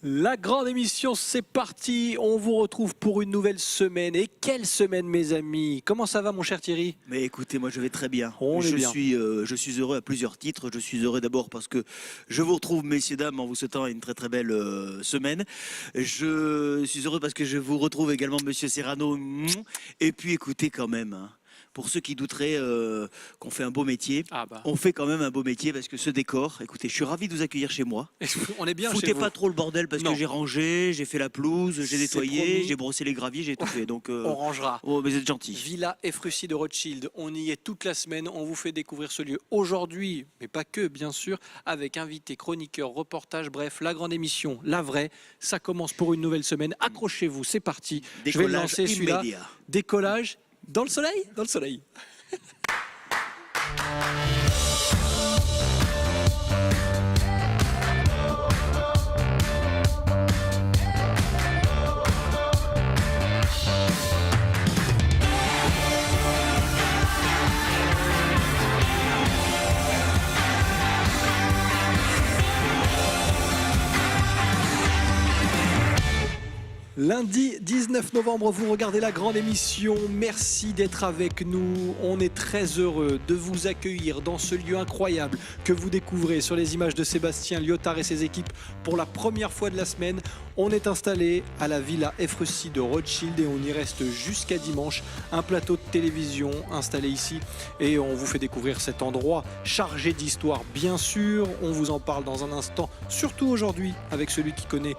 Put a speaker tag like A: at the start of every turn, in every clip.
A: La grande émission, c'est parti. On vous retrouve pour une nouvelle semaine. Et quelle semaine, mes amis. Comment ça va, mon cher Thierry?
B: Mais écoutez, moi je vais très bien.
A: Je
B: suis heureux à plusieurs titres. Je suis heureux d'abord parce que je vous retrouve, messieurs, dames, en vous souhaitant une très très belle semaine. Je suis heureux parce que je vous retrouve également, monsieur Serrano. Et puis écoutez quand même, hein, pour ceux qui douteraient qu'on fait un beau métier, on fait quand même un beau métier parce que ce décor, écoutez, je suis ravi de vous accueillir chez moi.
A: On est bien
B: Foutez
A: chez vous.
B: pas trop le bordel parce que j'ai rangé, j'ai fait la pelouse, j'ai nettoyé, j'ai brossé les graviers, j'ai tout fait. Donc
A: on rangera.
B: Oh, mais vous êtes gentil.
A: Villa Efrussi de Rothschild, on y est toute la semaine, on vous fait découvrir ce lieu aujourd'hui, mais pas que bien sûr, avec invités, chroniqueurs, reportages, bref, la grande émission, la vraie, ça commence pour une nouvelle semaine. Accrochez-vous, c'est parti. Je vais le lancer celui-là. Décollage dans le soleil, dans le soleil. Lundi 19 novembre, vous regardez la grande émission. Merci d'être avec nous. On est très heureux de vous accueillir dans ce lieu incroyable que vous découvrez sur les images de Sébastien Liotard et ses équipes pour la première fois de la semaine. On est installé à la Villa Efrussi de Rothschild et on y reste jusqu'à dimanche. Un plateau de télévision installé ici et on vous fait découvrir cet endroit chargé d'histoire, bien sûr. On vous en parle dans un instant, surtout aujourd'hui avec celui qui connaît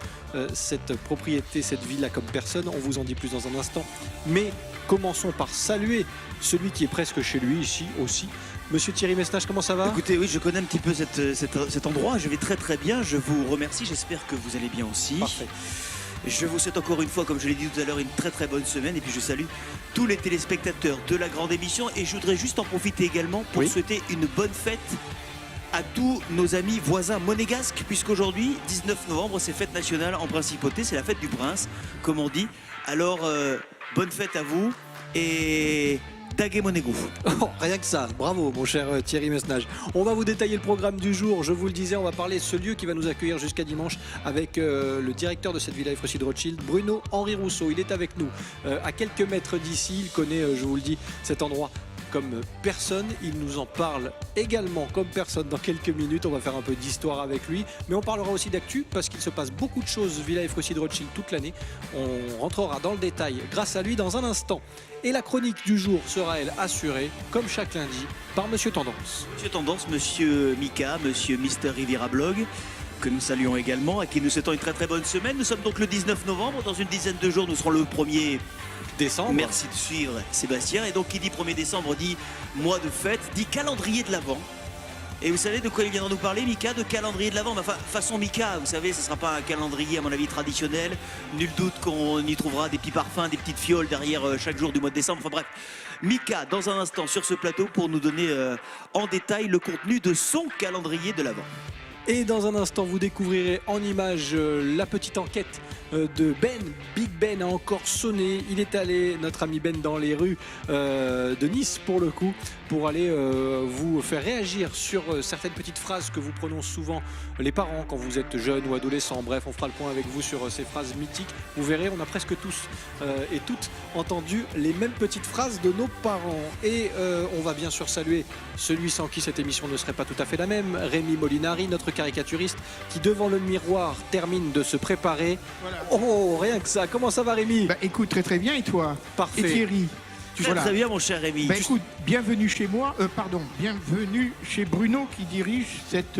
A: cette propriété, cette villa comme personne. On vous en dit plus dans un instant. Mais commençons par saluer celui qui est presque chez lui ici aussi. Monsieur Thierry Messnage, comment ça va?
B: Écoutez, oui, je connais un petit peu cet endroit. Je vais très très bien. Je vous remercie. J'espère que vous allez bien aussi.
A: Parfait.
B: Je vous souhaite encore une fois, comme je l'ai dit tout à l'heure, une très très bonne semaine. Et puis je salue tous les téléspectateurs de la grande émission. Et je voudrais juste en profiter également pour souhaiter une bonne fête à tous nos amis voisins monégasques, puisqu'aujourd'hui, 19 novembre, c'est fête nationale en principauté. C'est la fête du prince, comme on dit. Alors, bonne fête à vous. Et Daguet Monégo.
A: Oh, rien que ça, bravo mon cher Thierry Messnage. On va vous détailler le programme du jour. Je vous le disais, on va parler de ce lieu qui va nous accueillir jusqu'à dimanche avec le directeur de cette Villa Efrussi de Rothschild, Bruno-Henri Rousseau. Il est avec nous à quelques mètres d'ici. Il connaît, je vous le dis, cet endroit comme personne. Il nous en parle également comme personne dans quelques minutes. On va faire un peu d'histoire avec lui, mais on parlera aussi d'actu parce qu'il se passe beaucoup de choses Villa Efrussi de Rothschild toute l'année. On rentrera dans le détail grâce à lui dans un instant. Et la chronique du jour sera, elle, assurée, comme chaque lundi, par Monsieur Tendance.
B: Monsieur Tendance, Monsieur Mika, Monsieur Mister Riviera Blog, que nous saluons également, à qui nous souhaitons une très très bonne semaine. Nous sommes donc le 19 novembre. Dans une dizaine de jours, nous serons le 1er décembre. Merci de suivre Sébastien. Et donc, qui dit 1er décembre dit mois de fête, dit calendrier de l'Avent. Et vous savez de quoi il vient de nous parler, Mika? De calendrier de l'Avent. Enfin, façon Mika, vous savez, ce ne sera pas un calendrier, à mon avis, traditionnel. Nul doute qu'on y trouvera des petits parfums, des petites fioles derrière chaque jour du mois de décembre. Enfin bref, Mika, dans un instant, sur ce plateau, pour nous donner en détail le contenu de son calendrier de l'Avent.
A: Et dans un instant, vous découvrirez en images la petite enquête de Ben. Big Ben a encore sonné. Il est allé, notre ami Ben, dans les rues de Nice pour le coup, pour aller vous faire réagir sur certaines petites phrases que vous prononcez souvent les parents quand vous êtes jeune ou adolescent. Bref, on fera le point avec vous sur ces phrases mythiques. Vous verrez, on a presque tous et toutes entendu les mêmes petites phrases de nos parents. Et on va bien sûr saluer celui sans qui cette émission ne serait pas tout à fait la même, Rémi Molinari, notre caricaturiste, qui devant le miroir termine de se préparer. Voilà. Oh, rien que ça. Comment ça va, Rémi?
C: Bah écoute, très très bien, et toi?
A: Parfait.
C: Et Thierry?
B: Très bien, mon cher Rémi.
C: Bah écoute, bienvenue chez moi, bienvenue chez Bruno qui dirige cette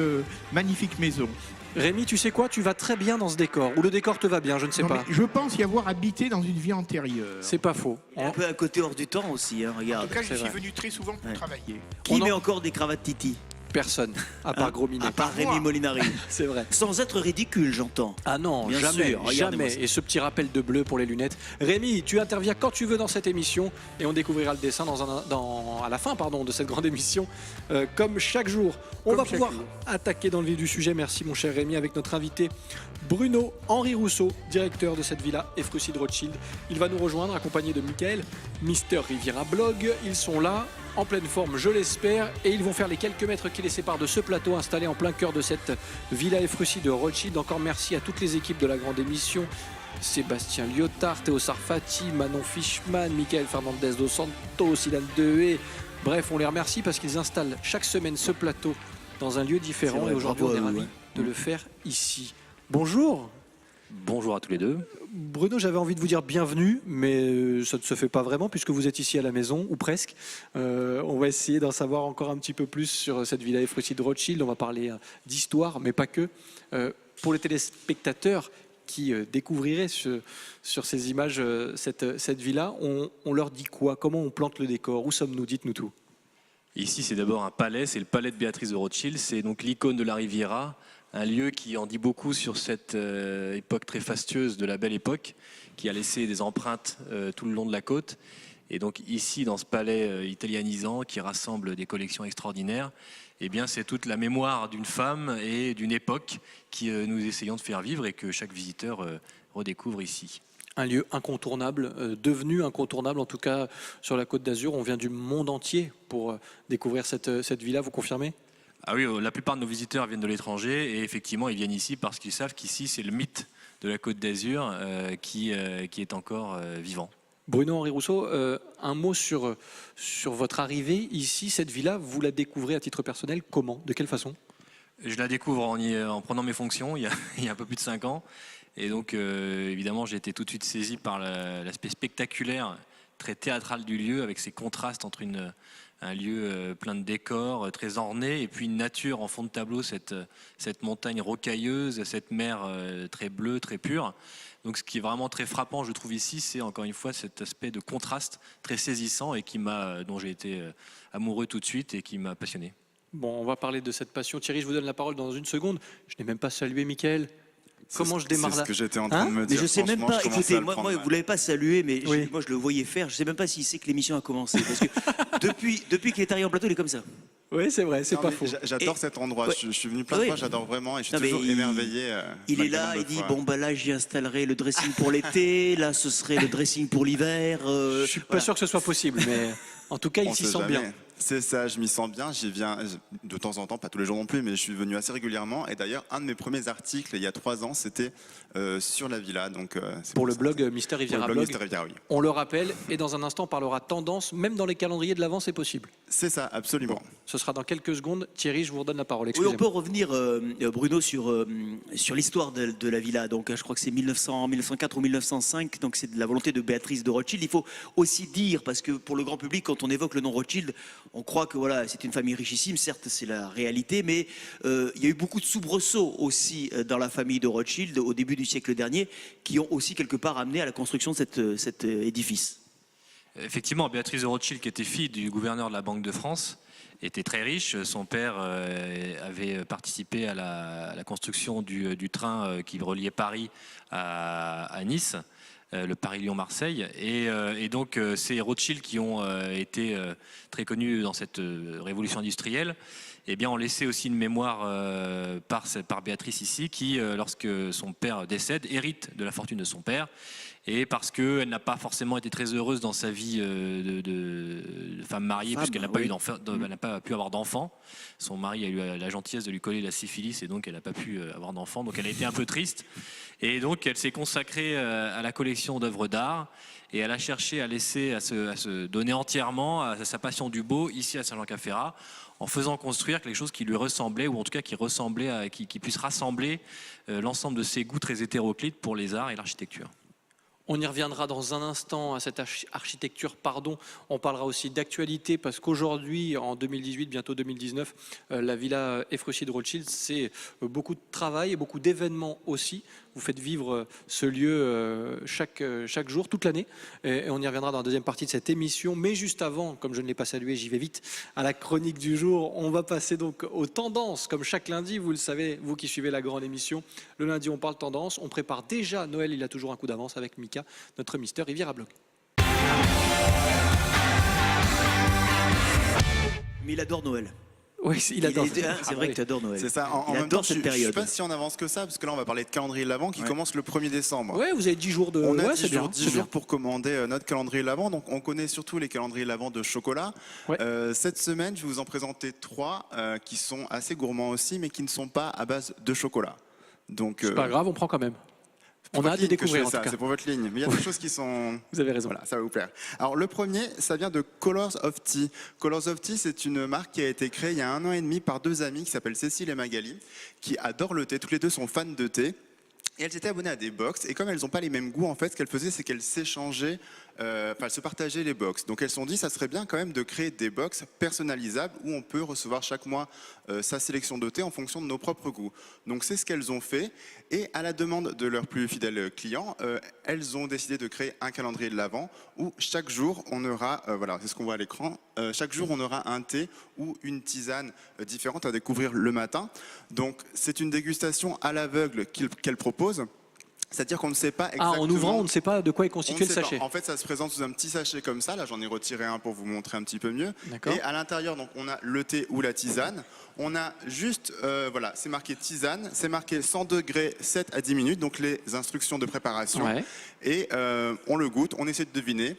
C: magnifique maison.
A: Rémi, tu sais quoi? Tu vas très bien dans ce décor, ou le décor te va bien, je ne sais pas.
C: Je pense y avoir habité dans une vie antérieure.
A: C'est pas faux.
B: Un peu à côté hors du temps aussi, hein, regarde.
C: En tout cas, je suis venu très souvent pour travailler.
B: Qui met encore des cravates Titi?
A: Personne, à part Gros Minet.
B: À part Rémi Molinari.
A: C'est vrai.
B: Sans être ridicule, j'entends.
A: Ah non,
B: bien
A: jamais,
B: sûr,
A: jamais. Et ce petit rappel de bleu pour les lunettes. Rémi, tu interviens quand tu veux dans cette émission et on découvrira le dessin à la fin de cette grande émission, comme chaque jour. On va pouvoir attaquer dans le vif du sujet. Merci mon cher Rémi, avec notre invité Bruno-Henri Rousseau, directeur de cette Villa Efrussi de Rothschild. Il va nous rejoindre accompagné de Michael, Mister Riviera Blog. Ils sont là. en pleine forme, je l'espère, et ils vont faire les quelques mètres qui les séparent de ce plateau installé en plein cœur de cette Villa Efrussi de Rothschild. Encore merci à toutes les équipes de la grande émission. Sébastien Lyotard, Théo Sarfati, Manon Fischmann, Michael Fernandez dos Santos, Ilan Dehé. Bref, on les remercie parce qu'ils installent chaque semaine ce plateau dans un lieu différent.
B: Vrai,
A: et aujourd'hui, on est ravis de
B: ouais.
A: le faire ici. Bonjour.
D: Bonjour à tous les deux.
A: Bruno, j'avais envie de vous dire bienvenue, mais ça ne se fait pas vraiment puisque vous êtes ici à la maison, ou presque. On va essayer d'en savoir encore un petit peu plus sur cette Villa Efrussi de Rothschild. On va parler d'histoire, mais pas que. Pour les téléspectateurs qui découvriraient sur ces images cette villa, on leur dit quoi? Comment on plante le décor? Où sommes-nous? Dites-nous tout.
D: Ici, c'est d'abord un palais, c'est le palais de Béatrice de Rothschild. C'est donc l'icône de la Riviera, un lieu qui en dit beaucoup sur cette époque très fastueuse de la Belle Époque, qui a laissé des empreintes tout le long de la côte. Et donc ici, dans ce palais italianisant qui rassemble des collections extraordinaires, eh bien, c'est toute la mémoire d'une femme et d'une époque qui nous essayons de faire vivre et que chaque visiteur redécouvre ici.
A: Un lieu incontournable, devenu incontournable en tout cas sur la Côte d'Azur. On vient du monde entier pour découvrir cette villa, vous confirmez?
D: Ah oui, la plupart de nos visiteurs viennent de l'étranger et effectivement ils viennent ici parce qu'ils savent qu'ici c'est le mythe de la Côte d'Azur qui est encore vivant.
A: Bruno-Henri Rousseau, un mot sur votre arrivée ici, cette villa, vous la découvrez à titre personnel comment? De quelle façon?
D: Je la découvre en prenant mes fonctions il y a un peu plus de 5 ans. Et donc évidemment j'ai été tout de suite saisi par l'aspect spectaculaire, très théâtral du lieu, avec ses contrastes entre un lieu plein de décors, très orné, et puis une nature en fond de tableau, cette montagne rocailleuse, cette mer très bleue, très pure. Donc ce qui est vraiment très frappant, je trouve ici, c'est encore une fois cet aspect de contraste très saisissant et dont j'ai été amoureux tout de suite et qui m'a passionné.
A: Bon, on va parler de cette passion. Thierry, je vous donne la parole dans une seconde. Je n'ai même pas salué Michael. Comment je démarre là?
E: C'est ce que j'étais en train de me dire.
B: Mais je sais même pas, écoutez, moi vous l'avez pas salué, mais
A: Oui.
B: moi je le voyais faire, je sais même pas s'il sait que l'émission a commencé, parce que depuis qu'il est arrivé en plateau, il est comme ça.
A: Oui, c'est vrai, c'est
E: Non,
A: pas
E: mais
A: faux.
E: J'adore
B: Et-
E: cet endroit.
B: Ouais.
E: Je suis venu plein de
B: Oui.
E: fois, j'adore vraiment et je suis
B: Non, mais
E: toujours émerveillé.
B: Il est là,
E: maximum
B: il
E: de
B: dit
E: fois.
B: bon bah là j'y installerai le dressing pour l'été, là ce serait le dressing pour l'hiver.
A: Je suis pas sûr que ce soit possible, mais en tout cas,
E: On
A: il s'y
E: sait
A: sent
E: jamais.
A: bien.
E: C'est ça, je m'y sens bien. J'y viens de temps en temps, pas tous les jours non plus, mais je suis venu assez régulièrement. Et d'ailleurs, un de mes premiers articles il y a 3 ans, c'était sur la villa. Donc, c'est
A: Pour le
E: ça.
A: blog Mister
E: Pour le
A: Riviera
E: blog
A: Blog,
E: Mister Riviera, oui.
A: on le rappelle, et dans un instant, on parlera tendance, même dans les calendriers de l'Avent, c'est possible.
E: C'est ça, absolument.
A: Ce sera dans quelques secondes. Thierry, je vous redonne la parole.
B: Oui, on
A: Excusez-moi.
B: peut revenir, Bruno, sur l'histoire de la villa. Donc, je crois que c'est 1904 ou 1905. Donc, c'est de la volonté de Béatrice de Rothschild. Il faut aussi dire, parce que pour le grand public, quand on évoque le nom Rothschild, on croit que voilà, c'est une famille richissime. Certes, c'est la réalité, mais il y a eu beaucoup de soubresauts aussi dans la famille de Rothschild au début du siècle dernier, qui ont aussi quelque part amené à la construction de cet édifice.
D: Effectivement, Béatrice de Rothschild, qui était fille du gouverneur de la Banque de France, était très riche. Son père avait participé à la construction du train qui reliait Paris à Nice, le Paris-Lyon-Marseille. Et donc, c'est Rothschild qui ont été très connus dans cette révolution industrielle. Eh bien, on laissait aussi une mémoire par Béatrice ici, qui, lorsque son père décède, hérite de la fortune de son père. Et parce qu'elle n'a pas forcément été très heureuse dans sa vie de femme mariée, puisqu'elle n'a pas, elle n'a pas pu avoir d'enfant. Son mari a eu la gentillesse de lui coller la syphilis, et donc elle n'a pas pu avoir d'enfant. Donc elle a été un peu triste. Et donc elle s'est consacrée à la collection d'œuvres d'art. Et elle a cherché à se donner entièrement à sa passion du beau, ici à Saint-Jean-Cap-Ferrat, en faisant construire quelque chose qui lui ressemblait, ou en tout cas qui puisse rassembler l'ensemble de ses goûts très hétéroclites pour les arts et l'architecture.
A: On y reviendra dans un instant à cette architecture, On parlera aussi d'actualité parce qu'aujourd'hui, en 2018, bientôt 2019, la Villa Efrussi de Rothschild, c'est beaucoup de travail et beaucoup d'événements aussi. Vous faites vivre ce lieu chaque jour, toute l'année. Et on y reviendra dans la deuxième partie de cette émission. Mais juste avant, comme je ne l'ai pas salué, j'y vais vite, à la chronique du jour. On va passer donc aux tendances, comme chaque lundi. Vous le savez, vous qui suivez la grande émission. Le lundi, on parle tendance. On prépare déjà Noël. Il a toujours un coup d'avance avec Mika, notre Mister Riviera Blog.
B: Mais il adore Noël.
A: Oui, il adore.
B: C'est vrai que tu adores Noël.
E: C'est ça. En
B: Il
E: même temps,
B: adore cette
E: je ne sais
B: période.
E: pas si on avance que ça, parce que là, on va parler de calendrier de l'Avent qui commence le 1er décembre.
A: Ouais, vous avez 10 jours de.
E: On a
A: ouais,
E: 10
A: c'est
E: jours,
A: bien,
E: 10
A: c'est
E: jours
A: bien.
E: pour commander notre calendrier de l'Avent. Donc, on connaît surtout les calendriers de l'Avent de chocolat.
A: Ouais.
E: Cette semaine, je vais vous en présenter 3 qui sont assez gourmands aussi, mais qui ne sont pas à base de chocolat. Donc,
A: C'est pas grave, on prend quand même.
E: pour
A: On a
E: votre
A: hâte de
E: ligne que je
A: découvrir
E: fais
A: en
E: ça,
A: tout cas.
E: c'est pour votre ligne. Mais il y a des choses qui sont...
A: Vous avez raison.
E: Voilà, ça va vous plaire. Alors le premier, ça vient de Colors of Tea. Colors of Tea, c'est une marque qui a été créée il y a 1 an et demi par 2 amies qui s'appellent Cécile et Magali, qui adorent le thé. Toutes les deux sont fans de thé. Et elles étaient abonnées à des box. Et comme elles n'ont pas les mêmes goûts, en fait, ce qu'elles faisaient, c'est qu'elles s'échangeaient, elles se partageaient les box. Donc elles se sont dit, ça serait bien quand même de créer des box personnalisables où on peut recevoir chaque mois sa sélection de thé en fonction de nos propres goûts. Donc c'est ce qu'elles ont fait. Et à la demande de leurs plus fidèles clients, elles ont décidé de créer un calendrier de l'Avent où chaque jour on aura, voilà, c'est ce qu'on voit à l'écran, chaque jour on aura un thé ou une tisane différente à découvrir le matin. Donc c'est une dégustation à l'aveugle qu'elle propose. C'est-à-dire qu'on ne sait pas exactement...
A: En ouvrant, on ne sait pas de quoi est constitué
E: On
A: le
E: ne sait pas.
A: sachet.
E: En fait, ça se présente sous un petit sachet comme ça. Là, j'en ai retiré un pour vous montrer un petit peu mieux.
A: D'accord.
E: Et à l'intérieur, donc, on a le thé ou la tisane. On a juste, voilà, c'est marqué tisane. C'est marqué 100 degrés, 7 à 10 minutes. Donc, les instructions de préparation.
A: Ouais.
E: Et on le goûte, on essaie de deviner.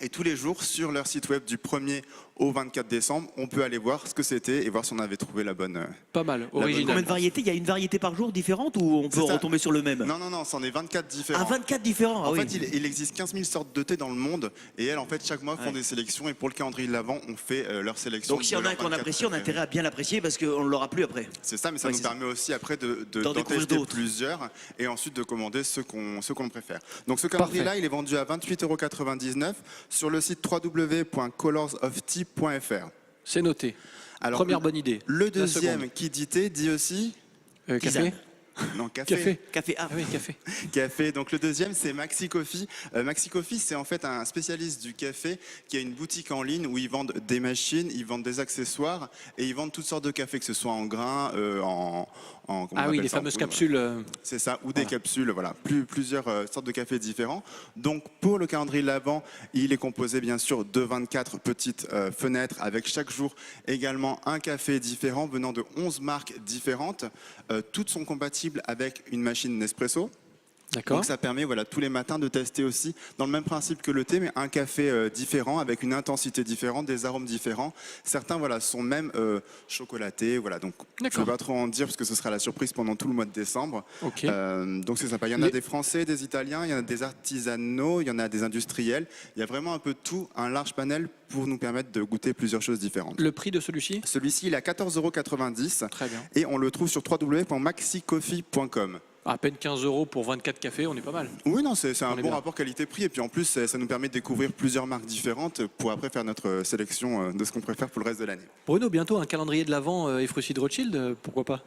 E: Et tous les jours, sur leur site web du 1er au 24 décembre, on peut aller voir ce que c'était et voir si on avait trouvé la bonne...
A: Pas mal,
E: bonne-
A: original.
B: Combien de variétés? Il y a une variété par jour différente ou on peut
E: C'est ça.
B: retomber sur le même?
E: Non, c'en est 24 différents.
B: Ah, 24 différents. Ah
E: En
B: oui.
E: fait, il existe 15 000 sortes de thé dans le monde et elles, en fait, chaque mois font
B: Ouais.
E: des sélections et pour le calendrier de l'Avent, on fait leur sélection.
B: Donc s'il y en a un qu'on apprécie, on a intérêt à bien l'apprécier parce qu'on ne l'aura plus après.
E: C'est ça, mais ça
B: Ouais,
E: nous
B: c'est ça.
E: permet aussi après d'en
B: découvrir
E: tester
B: d'autres.
E: plusieurs et ensuite de commander ceux qu'on préfère. Donc ce calendrier-là, il est vendu à 28,99 € sur le site www.colorsoftea.fr.
A: C'est noté.
E: Alors,
A: Première bonne idée.
E: Le
A: La
E: deuxième
A: seconde.
E: qui dit thé dit aussi
A: Café.
B: Tisane.
E: non café.
A: Café.
B: Café. Ah,
A: Ah oui, café.
E: Café. Donc le deuxième, c'est Maxi Coffee. Maxi Coffee, c'est en fait un spécialiste du café qui a une boutique en ligne où ils vendent des machines, ils vendent des accessoires et ils vendent toutes sortes de cafés, que ce soit en grains, comment on
A: Ah oui,
E: appelle
A: les
E: ça,
A: fameuses
E: en-
A: capsules.
E: C'est ça, ou des capsules, voilà, plusieurs sortes de cafés différents. Donc pour le calendrier de l'Avent, il est composé bien sûr de 24 petites fenêtres avec chaque jour également un café différent venant de 11 marques différentes. Toutes sont compatibles avec une machine Nespresso.
A: D'accord.
E: Donc ça permet voilà, tous les matins de tester aussi, dans le même principe que le thé, mais un café différent, avec une intensité différente, des arômes différents. Certains voilà, sont même chocolatés. Voilà, donc je ne
A: D'accord.
E: vais pas trop en dire, parce que ce sera la surprise pendant tout le mois de décembre.
A: Ok.
E: Donc c'est sympa. Il y en a
A: Les-
E: des Français, des Italiens, il y en a des artisanaux, il y en a des industriels. Il y a vraiment un peu de tout, un large panel pour nous permettre de goûter plusieurs choses différentes.
A: Le prix de celui-ci?
E: Celui-ci, il est à 14,90 €
A: Très bien.
E: et on le trouve sur www.maxicoffee.com.
A: À peine 15 € pour 24 cafés, on est pas mal.
E: Oui, non, c'est un
A: On est
E: bon
A: bien.
E: rapport qualité-prix. Et puis en plus, ça nous permet de découvrir plusieurs marques différentes pour après faire notre sélection de ce qu'on préfère pour le reste de l'année.
A: Bruno, bientôt un calendrier de l'Avent et fruits de Rothschild, pourquoi pas?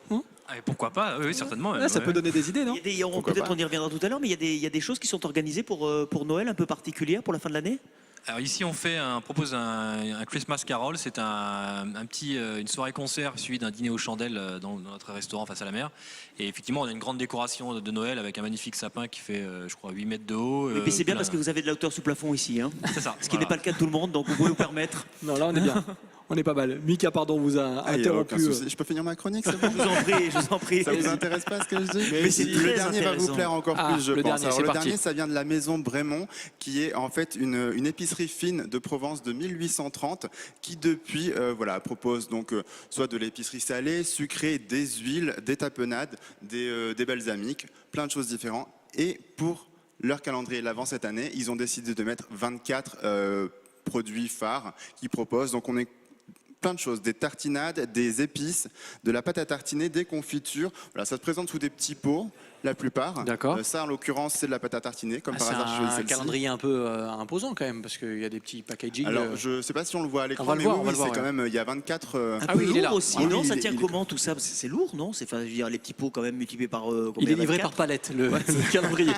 D: Ah, et pourquoi pas? Oui, certainement.
A: Ah, ça
D: ouais.
A: peut donner des idées, non?
B: Il y a des-
E: Pourquoi
B: peut-être
E: pas.
B: on y reviendra tout à l'heure, mais il y a des choses qui sont organisées pour Noël un peu particulières pour la fin de l'année.
D: Alors ici, on propose un Christmas Carol. C'est une soirée concert suivie d'un dîner aux chandelles dans notre restaurant face à la mer. Et effectivement, on a une grande décoration de Noël avec un magnifique sapin qui fait, je crois, 8 mètres de haut.
B: Et puis c'est bien
D: plein-
B: parce que vous avez de la hauteur sous plafond ici, hein.
D: C'est ça.
B: Ce qui n'est pas le cas de tout le monde, donc vous pouvez vous permettre.
A: Non, là, on est bien. On est pas mal. Mika, pardon, vous a
E: Ah, il y a aucun
A: interrompu.
E: souci. Je peux finir ma chronique, c'est bon?
B: Je vous en prie.
E: Ça vous intéresse pas ce que je dis?
B: Mais c'est
E: le
B: très
E: dernier va vous
B: intéressant.
E: plaire encore
A: Ah,
E: plus, je
A: le
E: pense.
A: dernier,
E: Alors,
A: c'est
E: le
A: parti.
E: dernier, ça vient de la maison Brémond, qui est en fait une épicerie fine de Provence de 1830, qui depuis voilà, propose donc soit de l'épicerie salée, sucrée, des huiles, des tapenades, des balsamiques, plein de choses différentes. Et pour leur calendrier de l'Avent cette année, ils ont décidé de mettre 24 produits phares qu'ils proposent. Donc on est plein de choses, des tartinades, des épices, de la pâte à tartiner, des confitures. Voilà, ça se présente sous des petits pots, la plupart.
A: D'accord.
E: Ça, en l'occurrence, c'est de la pâte à tartiner, comme
A: Ah,
E: par
A: c'est
E: hasard, je choisis
A: un
E: celle-ci.
A: calendrier un peu imposant quand même, parce qu'il y a des petits packaging.
E: Alors, je ne sais pas si on le voit à l'écran,
A: On va le
E: mais
A: voir,
E: oui,
A: on va le voir,
E: c'est quand
A: ouais.
E: même, il y a 24...
B: Un
A: Ah
B: peu
A: oui, il est
B: lourd
A: là.
B: aussi,
E: Ah oui,
B: non? Ça
E: il est-
B: tient
E: il est-
B: comment tout ça? C'est lourd, non? C'est, enfin, je veux dire, les petits pots quand même multipliés par
A: Il
B: combien?
A: est livré
B: 24?
A: par palette, le calendrier.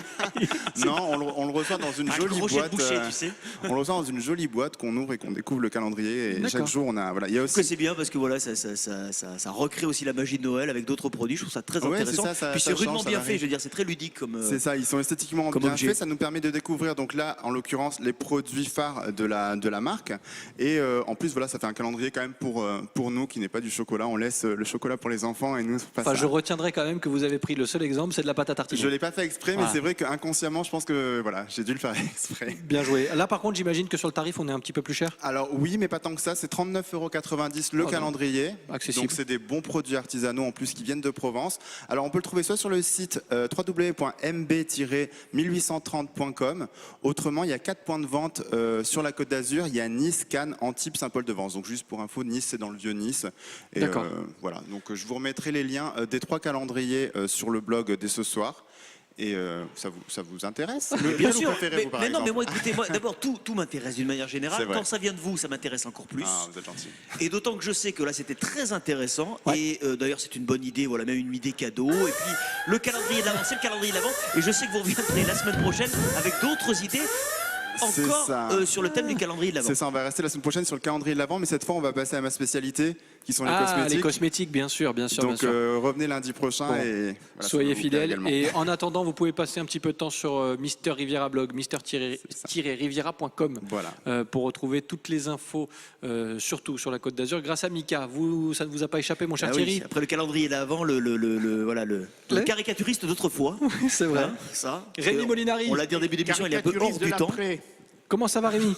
E: Non, on le reçoit dans une
B: Un
E: jolie
B: crochet de
E: boîte.
B: boucher, tu sais.
E: On le reçoit dans une jolie boîte qu'on ouvre et qu'on découvre le calendrier. Et
A: D'accord.
E: chaque jour, on a, voilà, Il y a aussi...
B: C'est bien parce que voilà, ça recrée aussi la magie de Noël avec d'autres produits. Je trouve ça très intéressant. Puis c'est rudement bien fait. Je veux dire, c'est très ludique comme.
E: C'est ça. Ils sont esthétiquement bien faits. Ça nous permet de découvrir. Donc là, en l'occurrence, les produits phares de la marque. Et en plus, voilà, ça fait un calendrier quand même pour nous qui n'est pas du chocolat. On laisse le chocolat pour les enfants et nous.
A: Je retiendrai quand même que vous avez pris le seul exemple, c'est de la pâte à tartiner.
E: Je l'ai pas fait exprès, mais c'est vrai qu'inconsciemment, je pense que voilà, j'ai dû le faire exprès.
A: Bien joué. Là, par contre, j'imagine que sur le tarif, on est un petit peu plus cher.
E: Alors oui, mais pas tant que ça. C'est 39,90 € le calendrier.
A: Accessible.
E: Donc c'est des bons produits artisanaux en plus qui viennent de Provence. Alors on peut le trouver soit sur le site www.mb-1830.com. Autrement, il y a 4 points de vente sur la Côte d'Azur. Il y a Nice, Cannes, Antibes, Saint-Paul-de-Vence. Donc juste pour info, Nice, c'est dans le vieux Nice.
A: D'accord.
E: Voilà. Donc je vous remettrai les liens des 3 calendriers sur le blog dès ce soir. Et ça vous intéresse?
B: Bien sûr,
E: mais
B: non, mais moi, écoutez, d'abord, tout m'intéresse d'une manière générale.
E: Vrai.
B: Quand ça vient de vous, ça m'intéresse encore plus.
E: Ah, vous êtes gentil.
B: Et d'autant que je sais que là, c'était très intéressant.
A: Ouais.
B: Et d'ailleurs, c'est une bonne idée, voilà, même une idée cadeau. Et puis, le calendrier de l'avant, c'est le calendrier de l'avant. Et je sais que vous reviendrez la semaine prochaine avec d'autres idées. Encore sur le thème du calendrier de l'Avent.
E: C'est ça, on va rester la semaine prochaine sur le calendrier de l'Avent, mais cette fois on va passer à ma spécialité qui sont les cosmétiques.
A: Les cosmétiques, bien sûr.
E: Donc revenez lundi prochain et voilà,
A: soyez fidèles. Et en attendant, vous pouvez passer un petit peu de temps sur Mister Riviera blog, mister-riviera.com pour retrouver toutes les infos, surtout sur la Côte d'Azur. Grâce à Mika, ça ne vous a pas échappé, mon cher Thierry?
B: Oui, après le calendrier de l'Avent, le caricaturiste d'autrefois.
A: C'est vrai.
B: Hein, ça.
A: Rémi Molinari.
B: On l'a dit en début d'émission, il est un peu hors du temps.
A: Comment ça va, Rémi?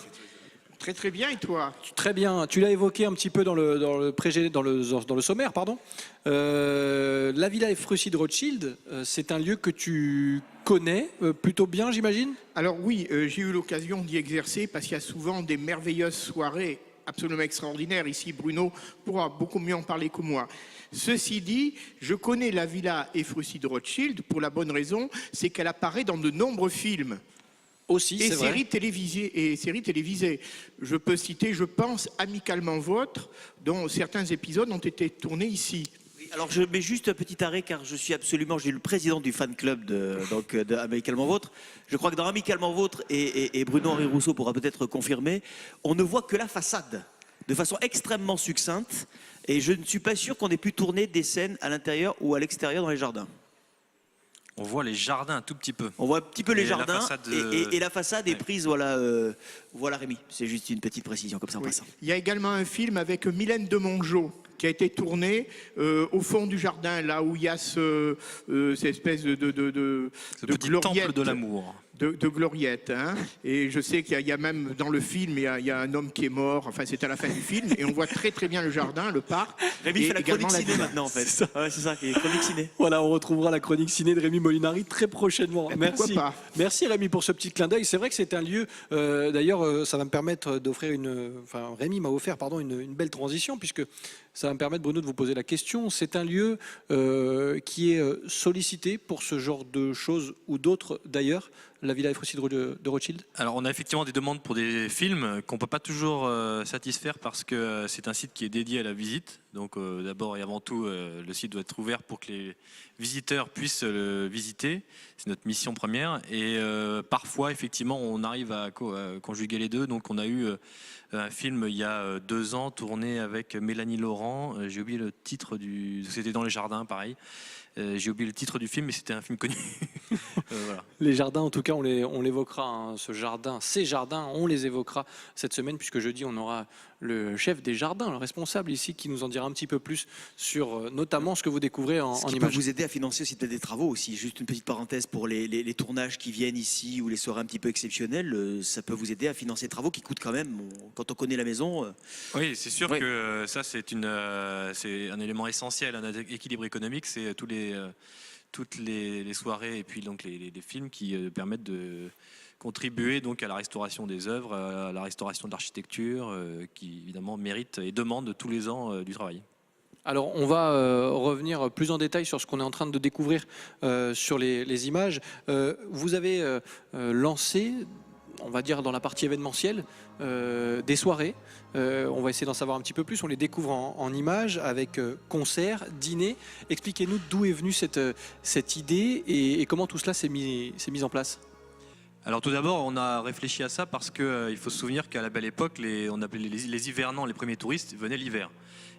C: Très très bien, et toi?
A: Très bien. Tu l'as évoqué un petit peu dans le sommaire, pardon. La Villa Efrussi de Rothschild, c'est un lieu que tu connais plutôt bien, j'imagine?
C: Alors oui, j'ai eu l'occasion d'y exercer parce qu'il y a souvent des merveilleuses soirées absolument extraordinaires. Ici, Bruno pourra beaucoup mieux en parler que moi. Ceci dit, je connais la Villa Efrussi de Rothschild pour la bonne raison, c'est qu'elle apparaît dans de nombreux films.
A: Aussi,
C: et séries télévisées. Je peux citer, je pense, Amicalement Vôtre, dont certains épisodes ont été tournés ici.
B: Alors je mets juste un petit arrêt car je suis le président du fan club de Amicalement Vôtre. Je crois que dans Amicalement Vôtre, et Bruno-Henri Rousseau pourra peut-être confirmer, on ne voit que la façade, de façon extrêmement succincte. Et je ne suis pas sûr qu'on ait pu tourner des scènes à l'intérieur ou à l'extérieur dans les jardins.
D: On voit les jardins un tout petit peu.
B: On voit un petit peu les jardins
D: et
B: la façade est prise, voilà Rémi. C'est juste une petite précision comme ça en passant.
C: Il y a également un film avec Mylène de Mongeau qui a été tourné au fond du jardin, là où il y a cette espèce de
D: petit
C: gloriette,
D: temple de l'amour.
C: De gloriette. Hein. Et je sais qu'il y a même dans le film, il y a un homme qui est mort. Enfin, c'est à la fin du film. Et on voit très très bien le jardin, le parc.
B: Rémi fait la chronique ciné maintenant, en fait. C'est ça, qui est chronique ciné.
A: Voilà, on retrouvera la chronique ciné de Rémi Molinari très prochainement.
C: Merci.
A: Merci Rémi pour ce petit clin d'œil. C'est vrai que c'est un lieu, d'ailleurs, ça va me permettre d'offrir Rémi m'a offert, une belle transition, puisque ça va me permettre, Bruno, de vous poser la question. C'est un lieu qui est sollicité pour ce genre de choses ou d'autres d'ailleurs, la Villa Efrussi de Rothschild?
D: Alors on a effectivement des demandes pour des films qu'on ne peut pas toujours satisfaire parce que c'est un site qui est dédié à la visite. Donc d'abord et avant tout, le site doit être ouvert pour que les visiteurs puissent le visiter. C'est notre mission première. Et parfois, effectivement, on arrive à conjuguer les deux. Donc on a eu un film il y a 2 ans tourné avec Mélanie Laurent. J'ai oublié le titre C'était dans les jardins, pareil. J'ai oublié le titre du film, mais c'était un film connu. Voilà.
A: Les jardins, en tout cas, on l'évoquera. Hein, ces jardins, on les évoquera cette semaine, puisque jeudi, on aura le chef des jardins, le responsable ici, qui nous en dira un petit peu plus sur notamment ce que vous découvrez en
B: ce qui
A: images.
B: peut vous aider à financer aussi peut-être des travaux aussi. Juste une petite parenthèse pour les tournages qui viennent ici ou les soirées un petit peu exceptionnelles, ça peut vous aider à financer des travaux qui coûtent quand même, quand on connaît la maison.
D: Oui, c'est sûr que ça, c'est un élément essentiel, un équilibre économique, c'est toutes les soirées et puis donc les films qui permettent de contribuer donc à la restauration des œuvres, à la restauration de l'architecture, qui évidemment mérite et demande tous les ans du travail.
A: Alors, on va revenir plus en détail sur ce qu'on est en train de découvrir sur les images. Vous avez lancé, on va dire dans la partie événementielle, des soirées. On va essayer d'en savoir un petit peu plus. On les découvre en images avec concerts, dîners. Expliquez-nous d'où est venue cette idée et comment tout cela s'est mis en place.
D: Alors tout d'abord, on a réfléchi à ça parce qu'il faut se souvenir qu'à la belle époque, on appelait les hivernants, les premiers touristes, venaient l'hiver.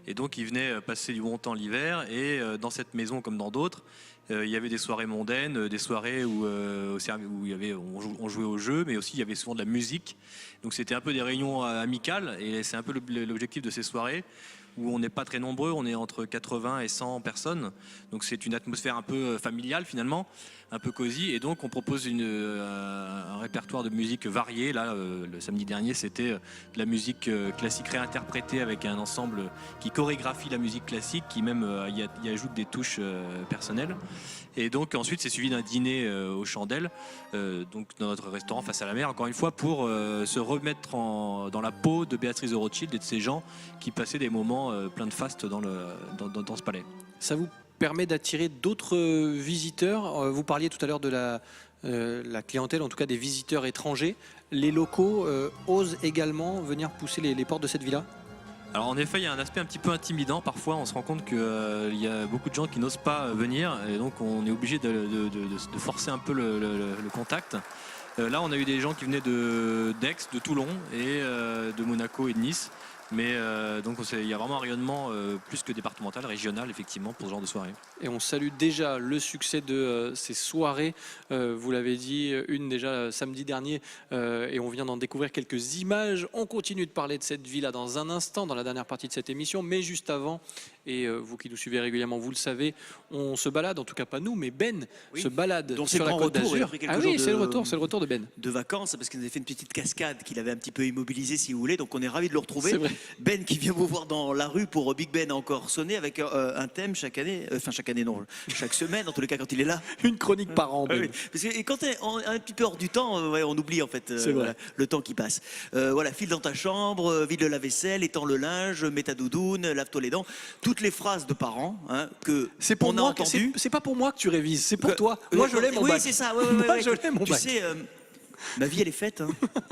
D: Et donc ils venaient passer du bon temps l'hiver, et dans cette maison comme dans d'autres, il y avait des soirées mondaines, des soirées où on jouait au jeu, mais aussi il y avait souvent de la musique. Donc c'était un peu des réunions amicales, et c'est un peu l'objectif de ces soirées, où on n'est pas très nombreux, on est entre 80 et 100 personnes. Donc c'est une atmosphère un peu familiale finalement, un peu cosy, et donc on propose un répertoire de musique varié. Là, le samedi dernier, c'était de la musique classique réinterprétée avec un ensemble qui chorégraphie la musique classique, qui même y ajoute des touches personnelles. Et donc ensuite, c'est suivi d'un dîner aux chandelles, donc dans notre restaurant face à la mer, encore une fois, pour se remettre dans la peau de Béatrice de Rothschild et de ces gens qui passaient des moments pleins de faste dans ce palais.
A: Ça vous permet d'attirer d'autres visiteurs. Vous parliez tout à l'heure de la clientèle, en tout cas des visiteurs étrangers. Les locaux osent également venir pousser les portes de cette villa?
D: Alors en effet, il y a un aspect un petit peu intimidant. Parfois, on se rend compte qu'il y a beaucoup de gens qui n'osent pas venir, et donc on est obligé de forcer un peu le contact. Là, on a eu des gens qui venaient d'Aix, de Toulon, et de Monaco et de Nice. Mais donc il y a vraiment un rayonnement plus que départemental, régional, effectivement, pour ce genre de soirée.
A: Et on salue déjà le succès de ces soirées. Vous l'avez dit, une déjà samedi dernier, et on vient d'en découvrir quelques images. On continue de parler de cette villa dans un instant, dans la dernière partie de cette émission, mais juste avant, et vous qui nous suivez régulièrement, vous le savez, on se balade, en tout cas pas nous, mais Ben se balade
B: Donc
A: sur la Côte d'Azur.
B: Ah oui,
A: c'est le retour de Ben.
B: De vacances, parce qu'il nous avait fait une petite cascade qu'il avait un petit peu immobilisé, si vous voulez. Donc on est ravis de le retrouver.
A: C'est vrai.
B: Ben qui vient vous voir dans la rue pour Big Ben encore sonné avec un thème chaque année, chaque semaine, en tous les cas quand il est là.
A: Une chronique par an, Ben.
B: Oui, parce que et quand on est un petit peu hors du temps, on oublie en fait
A: vrai.
B: le temps qui passe. Voilà, file dans ta chambre, vide le lave-vaisselle, étends le linge, mets ta doudoune, lave-toi les dents. Toutes les phrases de parents que
A: C'est pour
B: on a
A: moi,
B: entendues.
A: c'est pas pour moi que tu révises, c'est pour toi. Moi je l'ai mon
B: oui,
A: bac.
B: c'est ça.
A: Moi, je l'ai, mon
B: tu
A: bac.
B: sais, ma vie elle est faite. Hein.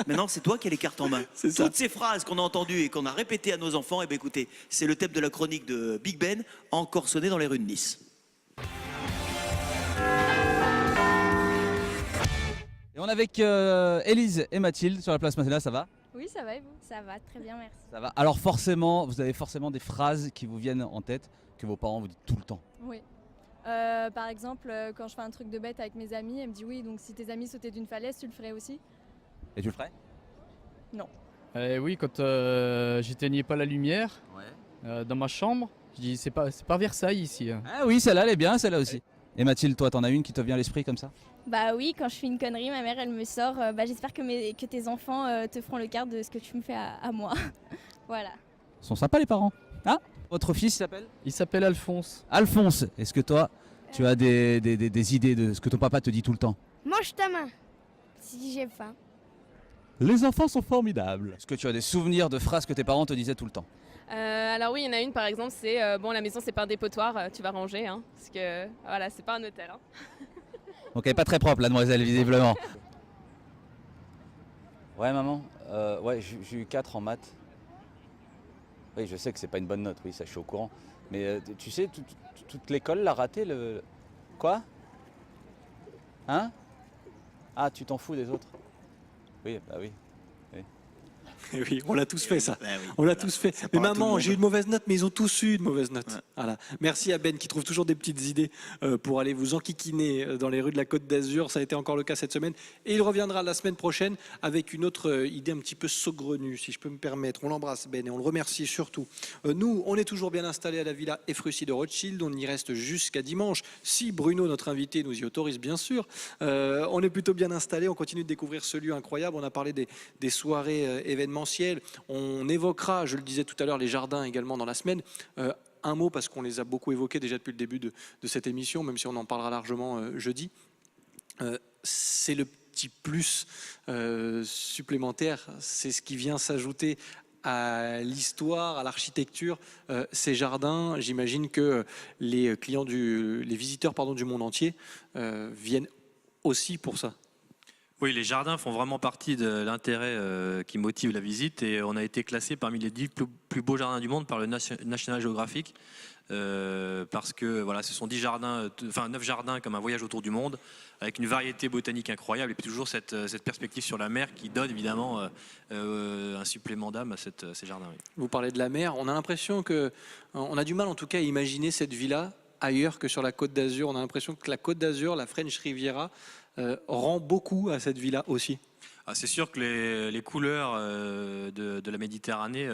B: Maintenant, c'est toi qui as les cartes en main.
A: C'est ça.
B: Toutes ces phrases qu'on a entendues et qu'on a répétées à nos enfants, eh bien, écoutez, c'est le thème de la chronique de Big Ben, encore sonné dans les rues de Nice.
F: Et on est avec Élise et Mathilde sur la place Masséna, ça va?
G: Oui, ça va et vous? Ça va, très bien, merci.
F: Ça va. Alors forcément, vous avez forcément des phrases qui vous viennent en tête, que vos parents vous disent tout le temps.
G: Oui. Par exemple, quand je fais un truc de bête avec mes amis, elle me dit oui, donc si tes amis sautaient d'une falaise, tu le ferais aussi?
F: Et tu le ferais?
G: Non.
H: Oui, quand j'éteignais pas la lumière dans ma chambre, je dis c'est pas Versailles ici. Hein.
F: Ah oui, celle-là elle est bien, celle-là aussi. Et Mathilde, toi, t'en as une qui te vient à l'esprit comme ça?
I: Bah oui, quand je fais une connerie, ma mère elle me sort j'espère que tes enfants te feront le quart de ce que tu me fais à moi. Voilà.
F: Ils sont sympas les parents. Ah, votre fils s'appelle?
H: Il s'appelle Alphonse.
F: Alphonse, est-ce que toi, tu as des idées de ce que ton papa te dit tout le temps?
I: Mange ta main, si j'ai faim.
F: Les enfants sont formidables. Est-ce que tu as des souvenirs de phrases que tes parents te disaient tout le temps?
J: Alors oui, il y en a une par exemple, c'est la maison c'est pas un dépotoir, tu vas ranger, hein, parce que voilà, c'est pas un hôtel. Hein.
F: Donc elle est pas très propre la demoiselle visiblement. Ouais maman, j'ai eu 4 en maths. Oui, je sais que c'est pas une bonne note, oui, ça je suis au courant. Mais tu sais, toute l'école l'a raté le... Quoi? Hein? Ah, tu t'en fous des autres? Oui, bah oui.
A: Oui, on l'a tous fait ça.
B: Ben oui,
A: On l'a tous fait. Mais
B: parle à tout le
A: maman,
B: monde.
A: j'ai eu une mauvaise note, mais ils ont tous eu une mauvaise note.
B: Ouais.
A: Voilà. Merci à Ben qui trouve toujours des petites idées pour aller vous enquiquiner dans les rues de la Côte d'Azur. Ça a été encore le cas cette semaine. Et il reviendra la semaine prochaine avec une autre idée un petit peu saugrenue, si je peux me permettre. On l'embrasse Ben et on le remercie surtout. Nous, on est toujours bien installés à la Villa Efrussi de Rothschild. On y reste jusqu'à dimanche. Si Bruno, notre invité, nous y autorise bien sûr. On est plutôt bien installés. On continue de découvrir ce lieu incroyable. On a parlé des soirées événementielles. On évoquera, je le disais tout à l'heure, les jardins également dans la semaine. Un mot, parce qu'on les a beaucoup évoqués déjà depuis le début de cette émission, même si on en parlera largement jeudi. C'est le petit plus supplémentaire, c'est ce qui vient s'ajouter à l'histoire, à l'architecture. Ces jardins, j'imagine que les visiteurs du monde entier viennent aussi pour ça.
D: Oui, les jardins font vraiment partie de l'intérêt qui motive la visite et on a été classé parmi les 10 plus beaux jardins du monde par le National Geographic parce que voilà, ce sont 9 jardins comme un voyage autour du monde avec une variété botanique incroyable et puis toujours cette perspective sur la mer qui donne évidemment un supplément d'âme à ces jardins. Oui.
A: Vous parlez de la mer, on a l'impression on a du mal en tout cas à imaginer cette villa ailleurs que sur la Côte d'Azur. On a l'impression que la Côte d'Azur, la French Riviera, rend beaucoup à cette villa aussi.
D: Ah, c'est sûr que les couleurs de la Méditerranée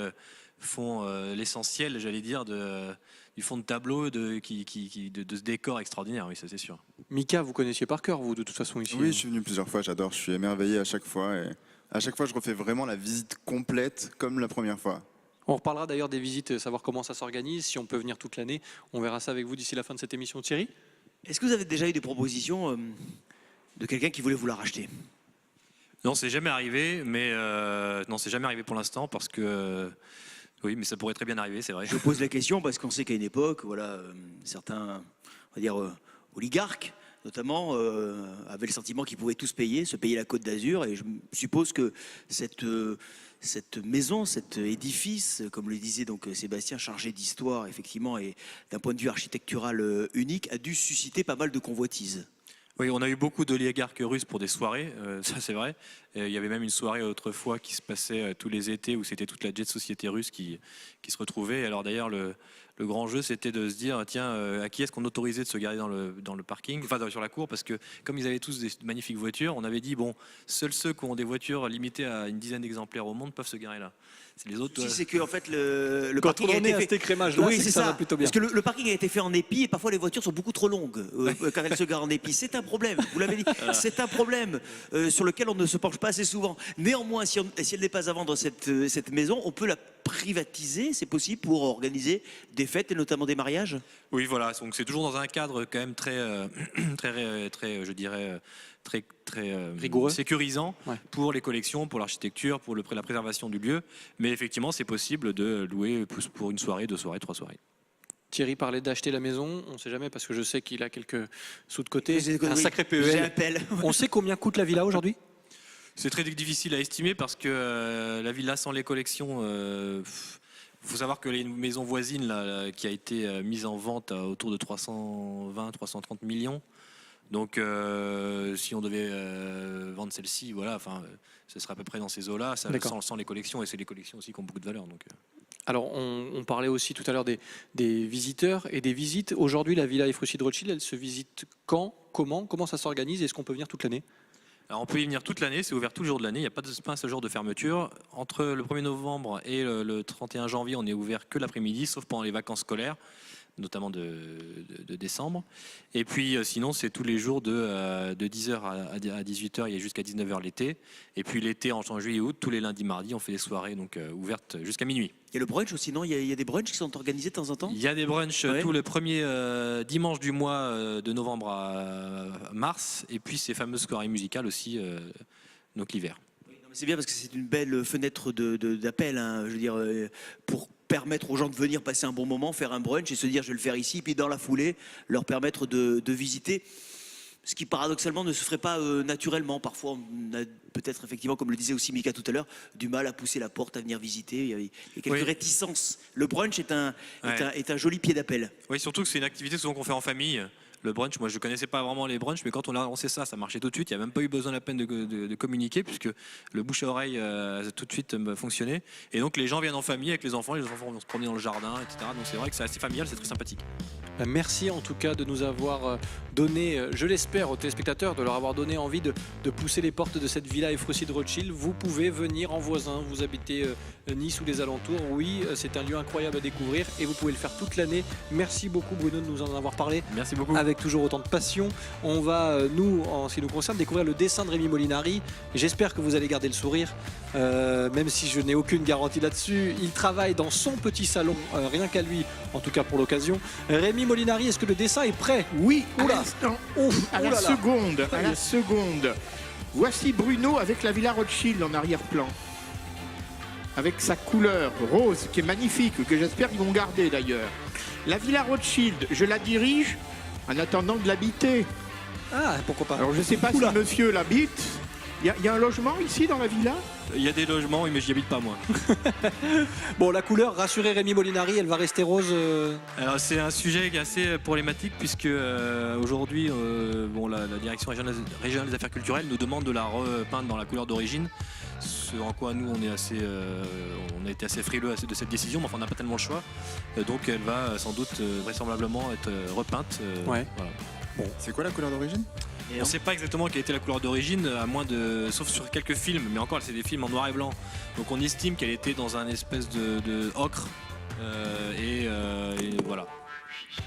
D: font l'essentiel, j'allais dire, du fond de tableau de ce décor extraordinaire, oui, ça c'est sûr.
A: Mika, vous connaissiez par cœur, vous, de toute façon, ici?
E: Oui, je suis venu plusieurs fois, j'adore, je suis émerveillé à chaque fois. Et à chaque fois, je refais vraiment la visite complète comme la première fois.
A: On reparlera d'ailleurs des visites, savoir comment ça s'organise, si on peut venir toute l'année. On verra ça avec vous d'ici la fin de cette émission. Thierry?
B: Est-ce que vous avez déjà eu des propositions de quelqu'un qui voulait vous la racheter?
D: Non, c'est jamais arrivé, mais non, c'est jamais arrivé pour l'instant parce que oui, mais ça pourrait très bien arriver, c'est vrai.
B: Je pose la question parce qu'on sait qu'à une époque, voilà, certains, on va dire, oligarques, notamment, avaient le sentiment qu'ils pouvaient tous se payer la Côte d'Azur, et je suppose que cette maison, cet édifice, comme le disait donc Sébastien, chargé d'histoire, effectivement, et d'un point de vue architectural unique, a dû susciter pas mal de convoitises.
D: Oui, on a eu beaucoup d'oligarques russes pour des soirées, ça c'est vrai. Il y avait même une soirée autrefois qui se passait tous les étés où c'était toute la jet société russe qui se retrouvait. Alors d'ailleurs, le grand jeu, c'était de se dire, tiens, à qui est-ce qu'on autorisait de se garer dans le parking, enfin sur la cour, parce que comme ils avaient tous des magnifiques voitures, on avait dit, bon, seuls ceux qui ont des voitures limitées à une dizaine d'exemplaires au monde peuvent se garer là. C'est les autres.
B: Si, c'est que en fait le
A: Quand
B: parking
A: on
B: a
A: en
B: été
A: est à
B: fait.
A: cet écrémage-là,
B: Oui,
A: c'est
B: c'est
A: que ça
B: ça.
A: va plutôt bien.
B: Parce que le parking a été fait en épi et parfois les voitures sont beaucoup trop longues quand elles se garent en épi. C'est un problème. Vous l'avez dit. C'est un problème sur lequel on ne se penche pas assez souvent. Néanmoins, si elle n'est pas à vendre cette maison, on peut la privatiser. C'est possible pour organiser des fêtes et notamment des mariages.
D: Oui, voilà. Donc c'est toujours dans un cadre quand même très, je dirais. Très
A: rigoureux,
D: sécurisant,
A: ouais,
D: pour les collections, pour l'architecture, pour la préservation du lieu. Mais effectivement, c'est possible de louer pour une soirée, 2 soirées, 3 soirées.
A: Thierry parlait d'acheter la maison, on ne sait jamais parce que je sais qu'il a quelques sous de côté, un
B: Oui,
A: sacré PEL.
B: j'appelle.
A: On sait combien coûte la villa aujourd'hui?
D: C'est très difficile à estimer parce que la villa sans les collections, faut savoir que les maisons voisines là, qui a été mise en vente à autour de 320-330 millions. Donc, si on devait vendre celle-ci, voilà, enfin, ce serait à peu près dans ces eaux-là, sans les collections, et c'est les collections aussi qui ont beaucoup de valeur. Donc.
A: Alors, on parlait aussi tout à l'heure des visiteurs et des visites. Aujourd'hui, la Villa Ephrussi de Rothschild, elle se visite quand, comment ça s'organise? Est-ce qu'on peut venir toute l'année?
D: Alors, on peut y venir toute l'année, c'est ouvert tout le jour de l'année, il n'y a pas un seul jour de fermeture. Entre le 1er novembre et le 31 janvier, on est ouvert que l'après-midi, sauf pendant les vacances scolaires, notamment de décembre. Et puis sinon, c'est tous les jours de 10h à 18h et jusqu'à 19h l'été. Et puis l'été, en juillet et août, tous les lundis, mardis, on fait des soirées donc ouvertes jusqu'à minuit.
B: Il y a le brunch aussi, non? Il y a des brunchs qui sont organisés de temps en temps?
D: Il y a des brunchs tout le premier dimanche du mois de novembre à mars. Et puis ces fameuses soirées musicales aussi, donc l'hiver.
B: C'est bien parce que c'est une belle fenêtre d'appel, hein, je veux dire, pour permettre aux gens de venir passer un bon moment, faire un brunch et se dire je vais le faire ici, puis dans la foulée, leur permettre de visiter. Ce qui paradoxalement ne se ferait pas naturellement. Parfois, on a peut-être effectivement, comme le disait aussi Mika tout à l'heure, du mal à pousser la porte, à venir visiter. Il y a quelques réticences. Le brunch est un joli pied d'appel.
D: Oui, surtout que c'est une activité souvent qu'on fait en famille. Le brunch, moi je ne connaissais pas vraiment les brunchs, mais quand on a lancé ça marchait tout de suite. Il n'y a même pas eu besoin de la peine de communiquer, puisque le bouche à oreille a tout de suite fonctionné. Et donc les gens viennent en famille avec les enfants vont se promener dans le jardin, etc. Donc c'est vrai que c'est assez familial, c'est très sympathique.
A: Merci en tout cas de nous avoir donné, je l'espère aux téléspectateurs, de leur avoir donné envie de pousser les portes de cette Villa Ephrussi de Rothschild. Vous pouvez venir en voisin, vous habitez Nice ou les alentours. Oui, c'est un lieu incroyable à découvrir et vous pouvez le faire toute l'année. Merci beaucoup Bruno de nous en avoir parlé.
D: Merci beaucoup.
A: Avec toujours autant de passion. On va, nous, en ce qui nous concerne, découvrir le dessin de Rémi Molinari. J'espère que vous allez garder le sourire, même si je n'ai aucune garantie là-dessus. Il travaille dans son petit salon, rien qu'à lui, en tout cas pour l'occasion. Rémi Molinari, est-ce que le dessin est prêt?
C: Oui,
A: Oula.
C: à la seconde. Voici Bruno avec la Villa Rothschild en arrière-plan. Avec sa couleur rose qui est magnifique, que j'espère qu'ils vont garder d'ailleurs. La Villa Rothschild, je la dirige en attendant de l'habiter.
A: Ah, pourquoi pas?
C: Alors je ne sais pas si monsieur l'habite, Il y a un logement ici dans la villa?
D: Il y a des logements, mais j'y habite pas moi.
A: Bon, la couleur, rassurez Rémi Molinari, elle va rester rose.
D: Alors c'est un sujet qui est assez problématique puisque aujourd'hui, la direction régionale des affaires culturelles nous demande de la repeindre dans la couleur d'origine. Ce en quoi nous on a été assez frileux de cette décision, mais enfin on n'a pas tellement le choix. Donc elle va sans doute vraisemblablement être repeinte.
A: Ouais.
D: Voilà.
E: Bon, c'est quoi la couleur d'origine?
D: On ne sait pas exactement quelle était la couleur d'origine, sauf sur quelques films, mais encore c'est des films en noir et blanc. Donc on estime qu'elle était dans un espèce de ocre. Et voilà.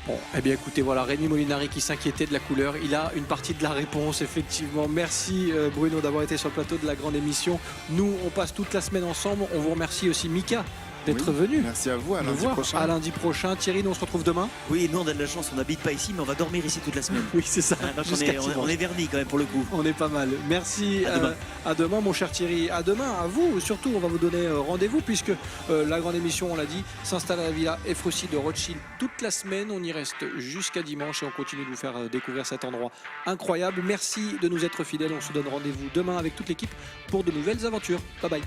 A: Bon, eh bien écoutez, voilà, Rémi Molinari qui s'inquiétait de la couleur, il a une partie de la réponse, effectivement. Merci Bruno d'avoir été sur le plateau de la grande émission. Nous, on passe toute la semaine ensemble. On vous remercie aussi, Mika, d'être venu.
E: Merci à vous, à
A: nous
E: lundi
A: voir.
E: prochain.
A: À lundi prochain. Thierry, nous on se retrouve demain.
B: Oui, nous on a de la chance, on n'habite pas ici, mais on va dormir ici toute la semaine.
A: Oui, c'est ça.
B: Donc
A: Jusqu'à
B: on est vernis quand même pour le coup.
A: On est pas mal. Merci.
B: À demain.
A: À demain, mon cher Thierry. À demain, à vous. Surtout, on va vous donner rendez-vous puisque la grande émission, on l'a dit, s'installe à la Villa Ephrussi de Rothschild toute la semaine. On y reste jusqu'à dimanche et on continue de vous faire découvrir cet endroit incroyable. Merci de nous être fidèles. On se donne rendez-vous demain avec toute l'équipe pour de nouvelles aventures. Bye bye.